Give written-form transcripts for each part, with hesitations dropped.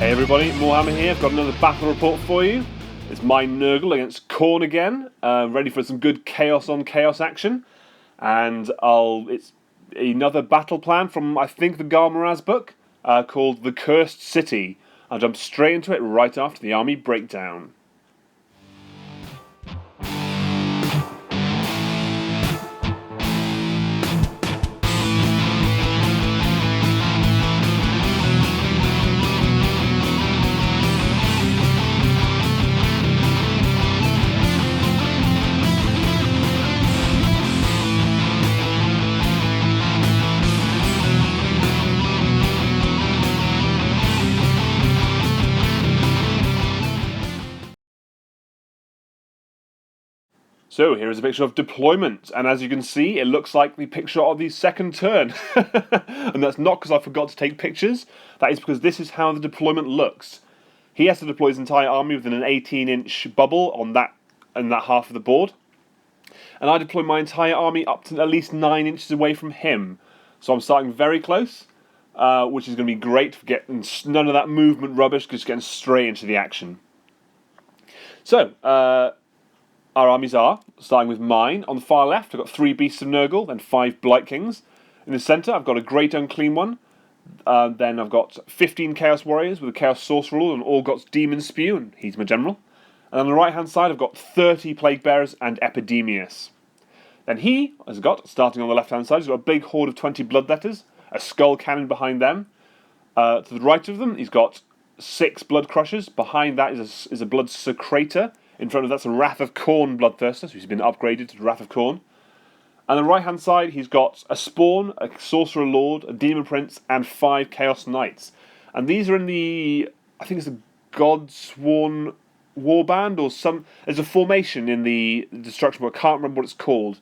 Hey everybody, Moarhammer here. I've got another battle report for you. It's my Nurgle against Khorne again, ready for some good chaos on chaos action. And it's another battle plan from, I think, the Garmaraz book, called The Cursed City. I'll jump straight into it right after the army breakdown. So here is a picture of deployment, and as you can see, it looks like the picture of the second turn. And that's not because I forgot to take pictures, that is because this is how the deployment looks. He has to deploy his entire army within an 18-inch bubble on that half of the board. And I deploy my entire army up to at least 9 inches away from him. So I'm starting very close, which is going to be great for getting none of that movement rubbish, just getting straight into the action. So, our armies are, starting with mine. On the far left, I've got 3 Beasts of Nurgle, then 5 Blight Kings. In the centre, I've got a Great Unclean One. Then I've got 15 Chaos Warriors with a Chaos Sorcerer Rule and Orgot's Demon Spew, and he's my general. And on the right-hand side, I've got 30 Plague Bearers and Epidemius. Then he has got, starting on the left-hand side, he's got a big horde of 20 Bloodletters, a Skull Cannon behind them. To the right of them, he's got 6 Blood Crushers. Behind that is a Blood Secretor. In front of that's a Wrath of Khorne Bloodthirster, so he's been upgraded to the Wrath of Khorne. And on the right-hand side, he's got a Spawn, a Sorcerer Lord, a Demon Prince, and 5 Chaos Knights. And these are in the, I think it's the Godsworn Warband, or some. There's a formation in the Destruction book. I can't remember what it's called.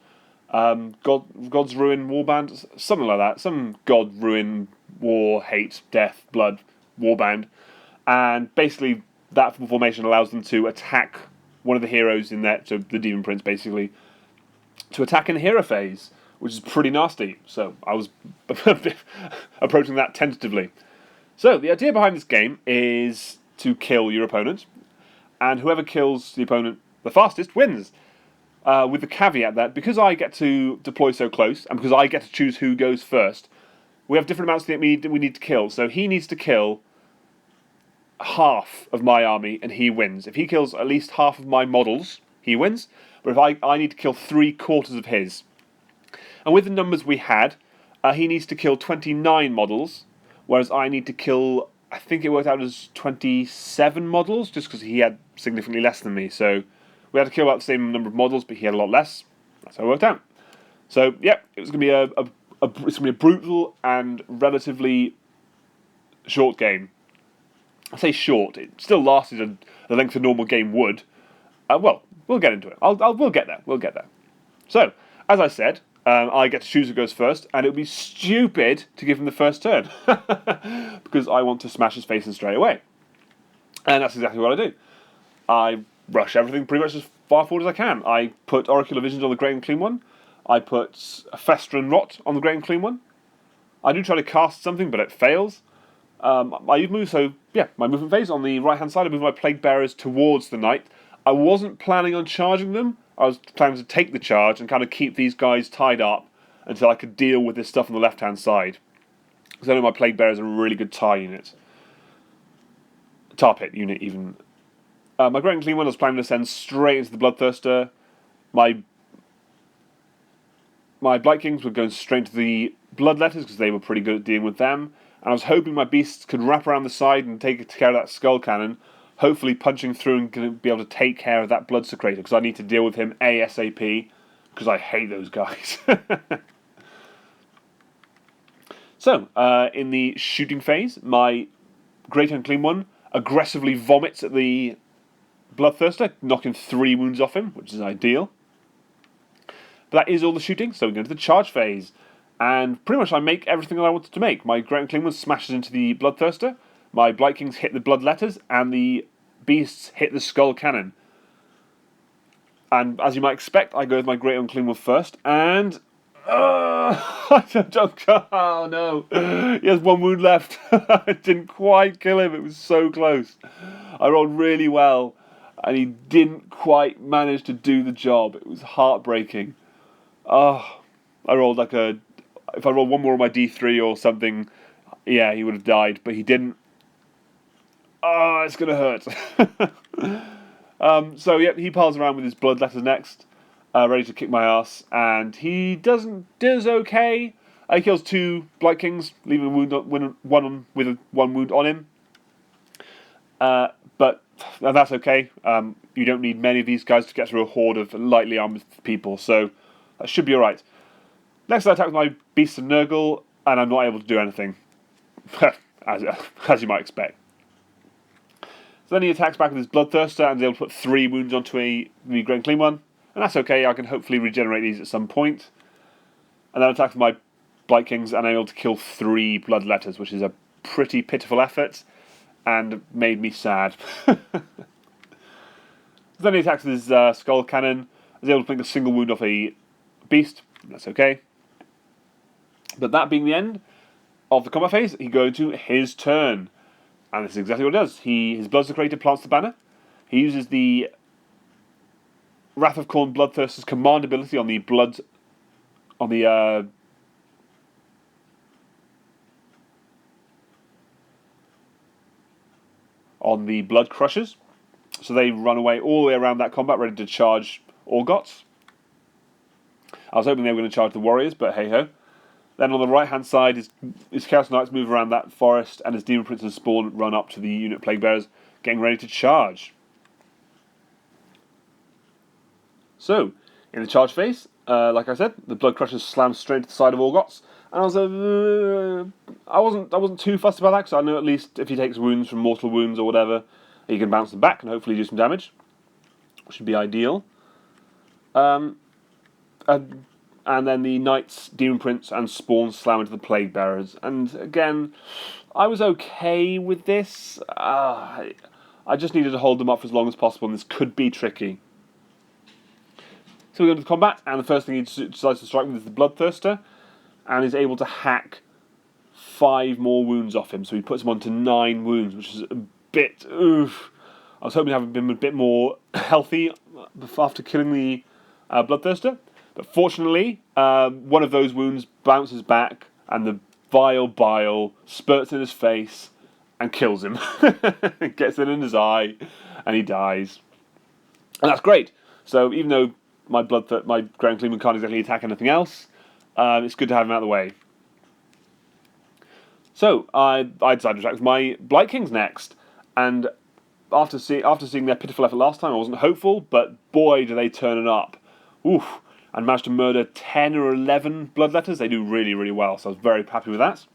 God's Ruin Warband, something like that. Some God Ruin War, Hate, Death, Blood Warband, and basically that formation allows them to attack one of the heroes in that, so the Demon Prince basically, to attack in the hero phase, which is pretty nasty. So I was approaching that tentatively. So the idea behind this game is to kill your opponent, and whoever kills the opponent the fastest wins. With the caveat that because I get to deploy so close, and because I get to choose who goes first, we have different amounts that we need to kill. So he needs to kill half of my army and he wins. If he kills at least half of my models, he wins. But if I need to kill 3/4 of his. And with the numbers we had, he needs to kill 29 models, whereas I need to kill, I think it worked out as 27 models, just because he had significantly less than me. So we had to kill about the same number of models, but he had a lot less. That's how it worked out. So yeah, it was going to be a brutal and relatively short game. I say short; it still lasted the length a normal game would. Well, we'll get into it. We'll get there. We'll get there. So, as I said, I get to choose who goes first, and it would be stupid to give him the first turn because I want to smash his face in straight away, and that's exactly what I do. I rush everything pretty much as far forward as I can. I put Oracular Visions on the Great Unclean One. I put Festrin Rot on the Great Unclean One. I do try to cast something, but it fails. My movement phase, on the right-hand side, I move my Plague Bearers towards the Knight. I wasn't planning on charging them. I was planning to take the charge and kind of keep these guys tied up until I could deal with this stuff on the left-hand side. Because I know my Plague Bearers are a really good tar unit. Tar pit unit, even. My Great Unclean One I was planning to send straight into the Bloodthirster. My Blight Kings were going straight to the Bloodletters because they were pretty good at dealing with them. And I was hoping my beasts could wrap around the side and take care of that Skull Cannon, hopefully punching through and be able to take care of that Blood Secretor, because I need to deal with him ASAP, because I hate those guys. So, in the shooting phase, my Great Unclean One aggressively vomits at the Bloodthirster, knocking 3 wounds off him, which is ideal. But that is all the shooting, so we go into the charge phase. And pretty much I make everything that I wanted to make. My Great Unclean One smashes into the Bloodthirster, my Blight Kings hit the Bloodletters, and the Beasts hit the Skull Cannon. And as you might expect, I go with my Great Unclean One first, and Oh no! He has one wound left. I didn't quite kill him. It was so close. I rolled really well, and he didn't quite manage to do the job. It was heartbreaking. Oh, I rolled like a. If I rolled one more on my D3 or something, yeah, he would have died. But he didn't. Oh, it's gonna hurt. So yeah, he piles around with his blood letters next, ready to kick my ass, and he does okay. He kills 2 Blight Kings, leaving a wound with one wound on him. But that's okay. You don't need many of these guys to get through a horde of lightly armed people, so that should be alright. Next, I attack with my Beast of Nurgle, and I'm not able to do anything, as you might expect. So then he attacks back with his Bloodthirster and is able to put 3 wounds onto the Great and Clean one. And that's okay, I can hopefully regenerate these at some point. And then attack with my Blight Kings and I'm able to kill 3 Blood Letters, which is a pretty pitiful effort and made me sad. Then he attacks with his Skull Cannon, is able to fling a single wound off a beast. That's okay. But that being the end of the combat phase, he goes to his turn. And this is exactly what he does. His Blood Desecrator plants the banner. He uses the Wrath of Khorne Bloodthirster's command ability on the Blood Crushers. So they run away all the way around that combat, ready to charge Orgots. I was hoping they were going to charge the Warriors, but hey-ho. Then on the right-hand side, his Chaos Knights move around that forest, and his Demon Prince and Spawn run up to the unit Plague Bearers, getting ready to charge. So, in the charge phase, like I said, the Blood Crushers slam straight to the side of Orgots, and I wasn't too fussed about that, because I know at least if he takes wounds from mortal wounds or whatever, he can bounce them back and hopefully do some damage, which would be ideal. And then the Knights, Demon Prince, and Spawn slam into the Plague Bearers. And again, I was okay with this. I just needed to hold them up for as long as possible, and this could be tricky. So we go into the combat, and the first thing he decides to strike with is the Bloodthirster, and is able to hack 5 more wounds off him. So he puts him on to 9 wounds, which is a bit... oof. I was hoping to have been a bit more healthy after killing the Bloodthirster. But fortunately, one of those wounds bounces back, and the vile bile spurts in his face and kills him. It gets in his eye, and he dies. And that's great. So even though my Grand Cleanman can't exactly attack anything else, it's good to have him out of the way. So I decided to attack with my Blight Kings next, and after seeing their pitiful effort last time, I wasn't hopeful, but boy, do they turn it up. Oof. And managed to murder 10 or 11 Bloodletters. They do really, really well, so I was very happy with that.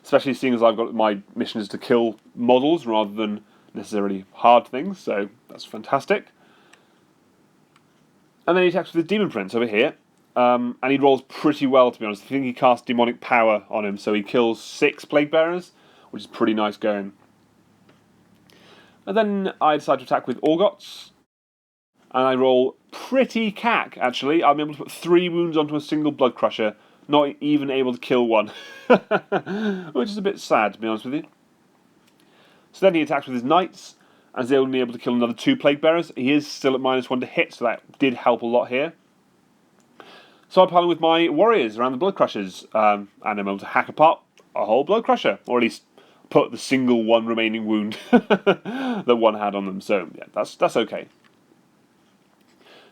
Especially seeing as I've got my mission is to kill models rather than necessarily hard things, so that's fantastic. And then he attacks with the Demon Prince over here, and he rolls pretty well, to be honest. I think he casts Demonic Power on him, so he kills 6 Plague Bearers, which is pretty nice going. And then I decide to attack with Orgots. And I roll pretty cack, actually. I'm able to put 3 wounds onto a single Blood Crusher, not even able to kill one. Which is a bit sad, to be honest with you. So then he attacks with his Knights, and is only able to kill another 2 Plague Bearers. He is still at -1 to hit, so that did help a lot here. So I pile in with my Warriors around the Blood Crushers, and I'm able to hack apart a whole Blood Crusher, or at least put the single one remaining wound that one had on them. So yeah, that's okay.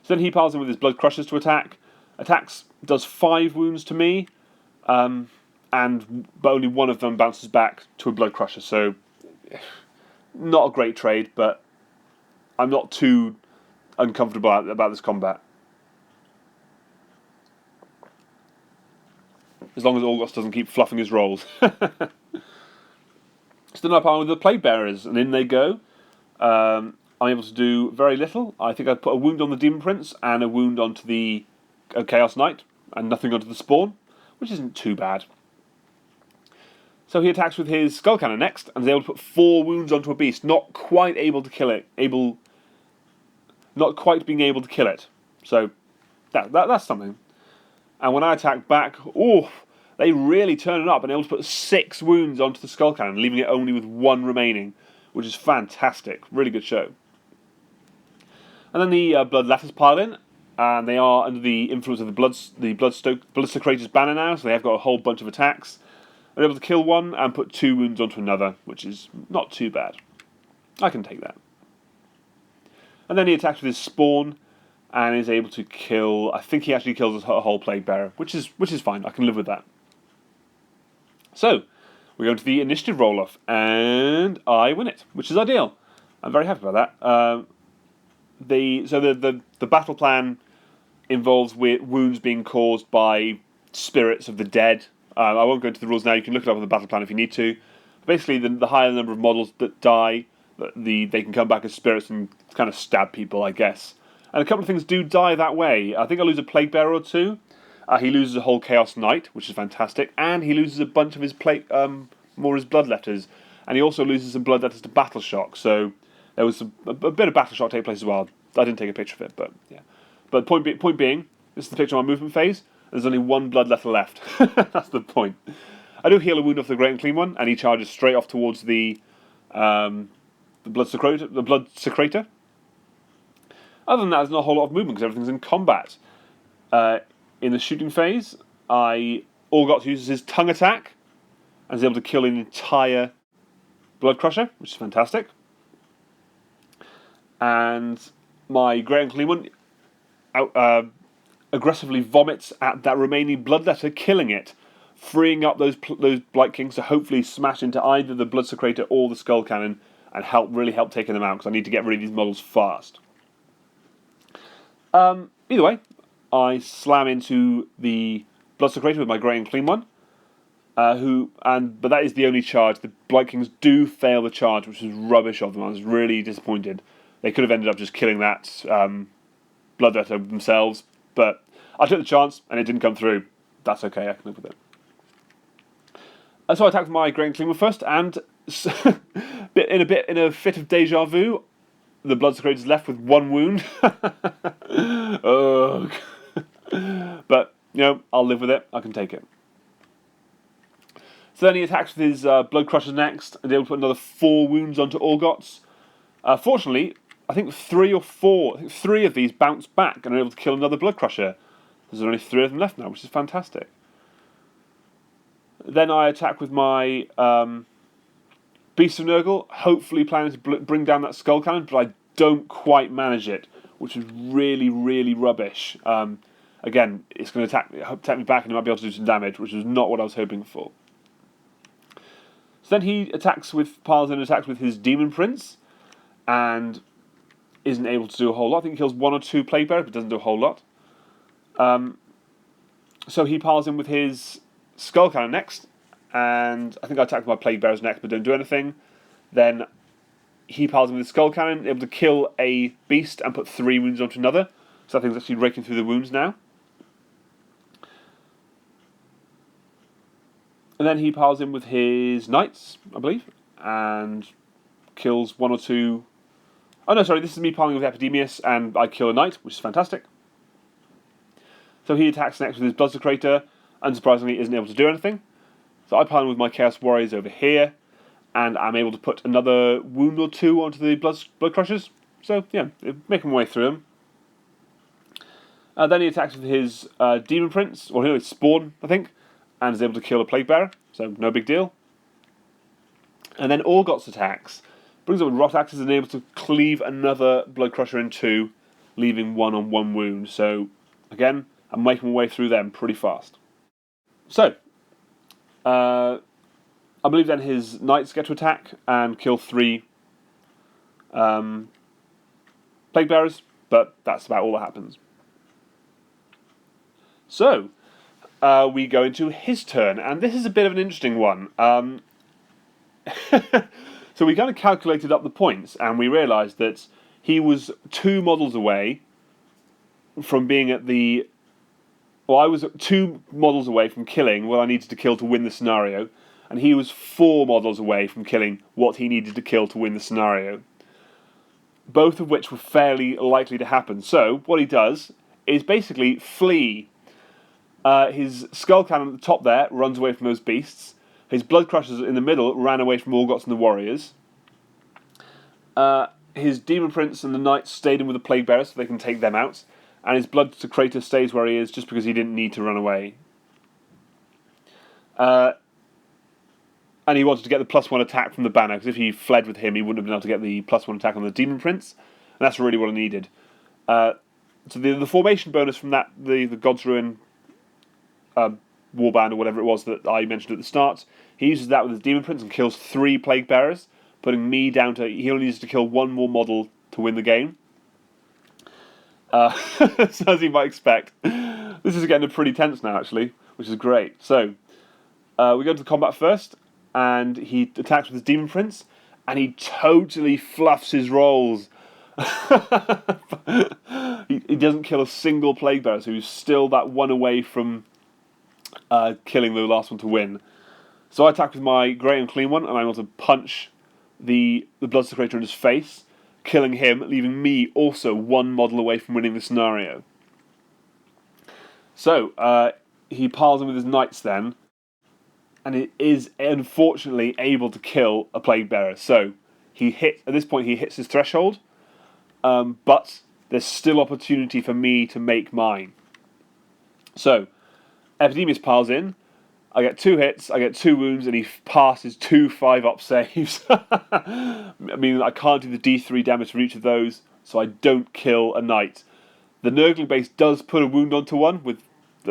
So then he piles in with his Blood Crushers to attack. Attacks, does 5 wounds to me, but only one of them bounces back to a Blood Crusher. So, not a great trade, but I'm not too uncomfortable about this combat. As long as Orgots doesn't keep fluffing his rolls. So then I pile with the Plague Bearers, and in they go. I'm able to do very little. I think I put a wound on the Demon Prince and a wound onto the Chaos Knight, and nothing onto the Spawn, which isn't too bad. So he attacks with his Skull Cannon next, and is able to put 4 wounds onto a beast, not quite able to kill it. Not quite being able to kill it. So That's something. And when I attack back, they really turn it up and able to put 6 wounds onto the skull cannon, leaving it only with 1 remaining, which is fantastic. Really good show. And then the Bloodletters pile in, and they are under the influence of the Bloodsecrator's banner now, so they have got a whole bunch of attacks. They're able to kill one and put 2 wounds onto another, which is not too bad. I can take that. And then he attacks with his spawn, and is able to kill. I think he actually kills a whole Plague Bearer, which is fine. I can live with that. So we go into the initiative roll-off, and I win it, which is ideal. I'm very happy about that. The battle plan involves wounds being caused by spirits of the dead. I won't go into the rules now. You can look it up on the battle plan if you need to. Basically, the higher the number of models that die, they can come back as spirits and kind of stab people, I guess. And a couple of things do die that way. I think I lose a Plague Bearer or 2. He loses a whole Chaos Knight, which is fantastic, and he loses a bunch of his Bloodletters, and he also loses some Bloodletters to Battle Shock. So there was a bit of Battle Shock take place as well. I didn't take a picture of it, but yeah. But point being, this is the picture of my movement phase. There's only 1 Bloodletter left. That's the point. I do heal a wound off the Great and Clean one, and he charges straight off towards the Bloodsecrator. Other than that, there's not a whole lot of movement because everything's in combat. In the shooting phase, Orgots uses his tongue attack and is able to kill an entire Blood Crusher, which is fantastic. And my Great and Clean one aggressively vomits at that remaining Bloodletter, killing it, freeing up those Blight Kings to hopefully smash into either the Bloodsecrator or the Skull Cannon and really help taking them out, because I need to get rid of these models fast. Either way, I slam into the Bloodsecrator with my Grey and Clean one, but that is the only charge. The Blight Kings do fail the charge, which is rubbish of them. I was really disappointed. They could have ended up just killing that Bloodletter themselves, but I took the chance and it didn't come through. That's okay, I can live with it. So I attacked my Grey and Clean one first, and in a fit of deja vu, the Bloodsecrator is left with 1 wound. Ugh. But, I'll live with it. I can take it. So then he attacks with his Blood Crushers next, and able to put another 4 wounds onto Orgots. Fortunately, I think 3 of these bounce back and are able to kill another Blood Crusher. There's only 3 of them left now, which is fantastic. Then I attack with my Beast of Nurgle, hopefully planning to bring down that Skull Cannon, but I don't quite manage it, which is really, really rubbish. Again, it's going to attack me back and it might be able to do some damage, which is not what I was hoping for. So then he piles in attacks with his Demon Prince, and isn't able to do a whole lot. I think he kills 1 or 2 Plague Bearers, but doesn't do a whole lot. So he piles in with his Skull Cannon next, and I think I attack with my Plague Bearers next, but don't do anything. Then he piles in with his Skull Cannon, able to kill a beast and put 3 wounds onto another. So that thing's actually raking through the wounds now. And then he piles in with his Knights, I believe, and kills 1 or 2... Oh no, sorry, this is me piling with Epidemius, and I kill a Knight, which is fantastic. So he attacks next with his Bloodsecrator, unsurprisingly isn't able to do anything. So I pile in with my Chaos Warriors over here, and I'm able to put another wound or 2 onto the Blood Crushers. So, yeah, making my way through them. Then he attacks with his Demon Prince, or his Spawn, I think, and is able to kill a Plague Bearer, so no big deal. And then Orgots attacks. Brings up with Rot Axes and able to cleave another Blood Crusher in 2, leaving 1 on 1 wound. So, again, I'm making my way through them pretty fast. So, I believe then his Knights get to attack and kill 3 Plague Bearers, but that's about all that happens. So, we go into his turn, and this is a bit of an interesting one. So we kind of calculated up the points, and we realised that he was 2 models away from being at the... Well, I was 2 models away from killing what I needed to kill to win the scenario, and he was 4 models away from killing what he needed to kill to win the scenario. Both of which were fairly likely to happen. So, what he does is basically flee. His skull cannon at the top there runs away from those beasts. His blood crushers in the middle ran away from Orgots and the warriors. His demon prince and the knights stayed in with the plague bearers so they can take them out. And his blood secretor stays where he is just because he didn't need to run away. And he wanted to get the +1 attack from the banner, because if he fled with him, he wouldn't have been able to get the +1 attack on the demon prince. And that's really what I needed. So the formation bonus from that, the God's Ruin warband or whatever it was that I mentioned at the start, he uses that with his demon prince and kills 3 plague bearers, putting me down to, he only needs to kill 1 more model to win the game. So as you might expect, this is getting pretty tense now actually, which is great. So we go to the combat first, and he attacks with his demon prince, and he totally fluffs his rolls. He doesn't kill a single plague bearer, so he's still that 1 away from killing the last one to win. So I attack with my Grey Unclean One, and I'm able to punch the Blood Secretor in his face, killing him, leaving me also 1 model away from winning the scenario. So he piles in with his knights then, and it is unfortunately able to kill a plague bearer. So at this point he hits his threshold, but there's still opportunity for me to make mine. So Epidemius piles in, I get 2 hits, I get 2 wounds, and he passes 2 5-up saves. I mean, I can't do the D3 damage for each of those, so I don't kill a knight. The Nurgling base does put a wound onto one,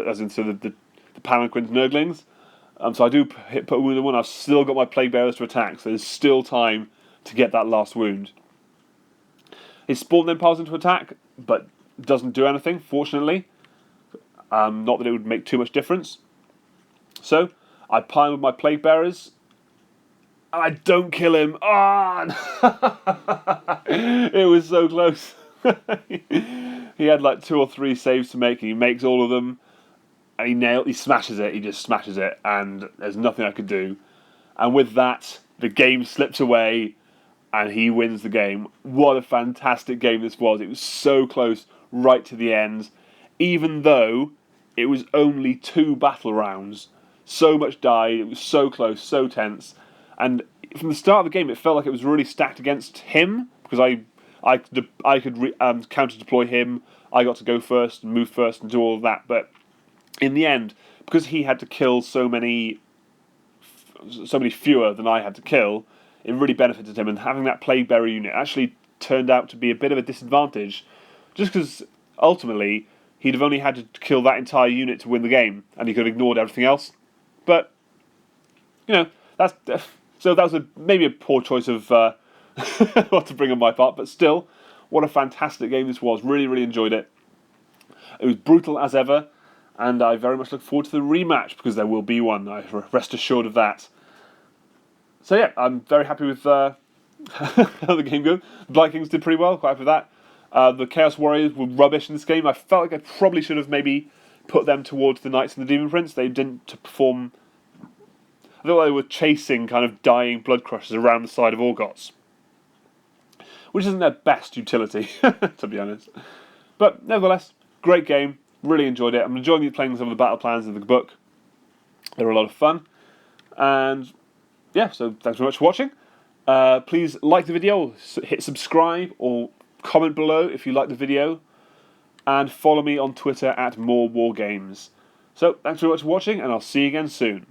as in the Palanquin's Nurglings. So I do put a wound on one. I've still got my plague bearers to attack, so there's still time to get that last wound. His spawn then piles into attack, but doesn't do anything, fortunately. Not that it would make too much difference. So I pile with my plague bearers, and I don't kill him. It was so close. He had like 2 or 3 saves to make, and he makes all of them. And he smashes it, he just smashes it, and there's nothing I could do. And with that, the game slips away, and he wins the game. What a fantastic game this was. It was so close right to the end, even though it was only 2 battle rounds. So much died, it was so close, so tense. And from the start of the game, it felt like it was really stacked against him, because I could counter-deploy him, I got to go first and move first and do all of that, but in the end, because he had to kill so many fewer than I had to kill, it really benefited him, and having that plague bearer unit actually turned out to be a bit of a disadvantage, just because ultimately he'd have only had to kill that entire unit to win the game, and he could have ignored everything else. But that was maybe a poor choice of what to bring on my part, but still, what a fantastic game this was. Really, really enjoyed it. It was brutal as ever. And I very much look forward to the rematch, because there will be one, I rest assured of that. So yeah, I'm very happy with how the game goes. The Blight Kings did pretty well, quite happy with that. The Chaos Warriors were rubbish in this game. I felt like I probably should have maybe put them towards the Knights and the Demon Prince. They didn't perform... I thought they were chasing kind of dying blood crushers around the side of Orgots, which isn't their best utility, to be honest. But nevertheless, great game. Really enjoyed it. I'm enjoying playing some of the battle plans in the book. They were a lot of fun. And yeah, so thanks very much for watching. Please like the video, hit subscribe, or comment below if you like the video. And follow me on Twitter at @MoreWarGames. So thanks very much for watching, and I'll see you again soon.